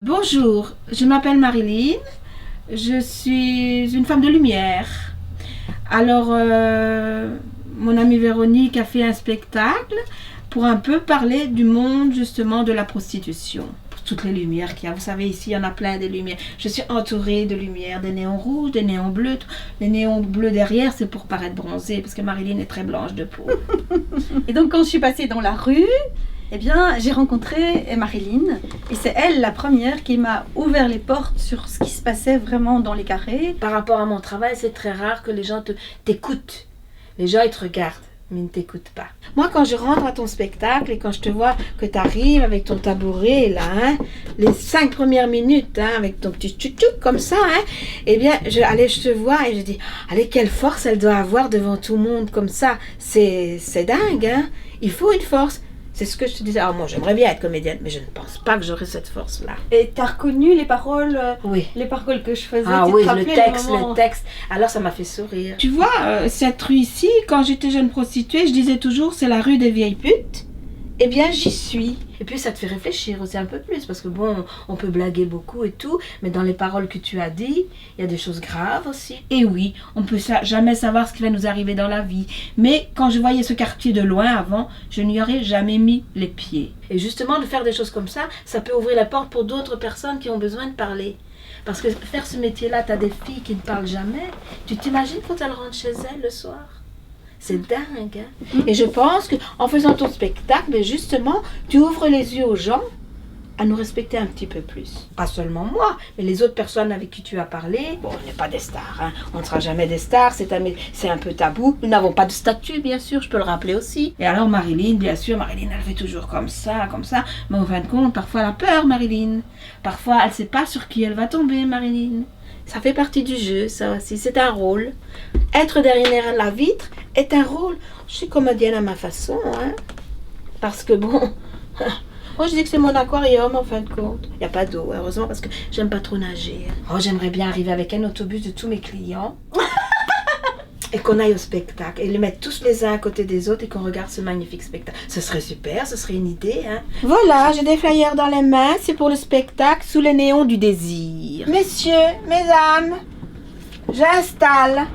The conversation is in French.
Bonjour, je m'appelle Marilyn, je suis une femme de lumière. Alors, mon amie Véronique a fait un spectacle pour un peu parler du monde justement de la prostitution. Pour toutes les lumières qu'il y a, vous savez ici il y en a plein de lumières. Je suis entourée de lumières, des néons rouges, des néons bleus. Les néons bleus derrière c'est pour paraître bronzée parce que Marilyn est très blanche de peau. Et donc quand je suis passée dans la rue, eh bien, j'ai rencontré Marilyn et c'est elle la première qui m'a ouvert les portes sur ce qui se passait vraiment dans les carrés. Par rapport à mon travail, c'est très rare que les gens t'écoutent. Les gens, ils te regardent, mais ils ne t'écoutent pas. Moi, quand je rentre à ton spectacle et quand je te vois que tu arrives avec ton tabouret, là, hein, les 5 premières minutes, hein, avec ton petit tchouc comme ça, hein, eh bien, je te vois et je dis, allez, quelle force elle doit avoir devant tout le monde comme ça. C'est dingue, hein. Il faut une force. C'est ce que je te disais. Alors moi, j'aimerais bien être comédienne, mais je ne pense pas que j'aurai cette force-là. Et t'as reconnu les paroles, oui. Les paroles que je faisais. Ah oui, le texte. Alors ça m'a fait sourire. Tu vois, cette rue ici, quand j'étais jeune prostituée, je disais toujours, c'est la rue des vieilles putes. Eh bien, j'y suis. Et puis, ça te fait réfléchir aussi un peu plus, parce que bon, on peut blaguer beaucoup et tout, mais dans les paroles que tu as dit, il y a des choses graves aussi. Et oui, on peut jamais savoir ce qui va nous arriver dans la vie. Mais quand je voyais ce quartier de loin avant, je n'y aurais jamais mis les pieds. Et justement, de faire des choses comme ça peut ouvrir la porte pour d'autres personnes qui ont besoin de parler. Parce que faire ce métier-là, tu as des filles qui ne parlent jamais. Tu t'imagines quand elles rentrent chez elles le soir ? C'est dingue, hein? Et je pense qu'en faisant ton spectacle, mais justement, tu ouvres les yeux aux gens à nous respecter un petit peu plus. Pas seulement moi, mais les autres personnes avec qui tu as parlé. Bon, on n'est pas des stars, hein? On ne sera jamais des stars, c'est un peu tabou. Nous n'avons pas de statut, bien sûr, je peux le rappeler aussi. Et alors Marilyn, bien sûr, Marilyn, elle fait toujours comme ça. Mais en fin de compte, parfois elle a peur, Marilyn. Parfois, elle ne sait pas sur qui elle va tomber, Marilyn. Ça fait partie du jeu, ça aussi, c'est un rôle. Être derrière la vitre est un rôle. Je suis comédienne à ma façon, hein. Parce que bon, moi je dis que c'est mon aquarium en fin de compte. Il n'y a pas d'eau, heureusement, parce que j'aime pas trop nager. Oh, j'aimerais bien arriver avec un autobus de tous mes clients. Et qu'on aille au spectacle, et les mettre tous les uns à côté des autres et qu'on regarde ce magnifique spectacle. Ce serait super, ce serait une idée, hein. Voilà, j'ai des flyers dans les mains, c'est pour le spectacle Sous les néons du désir. Messieurs, mesdames, j'installe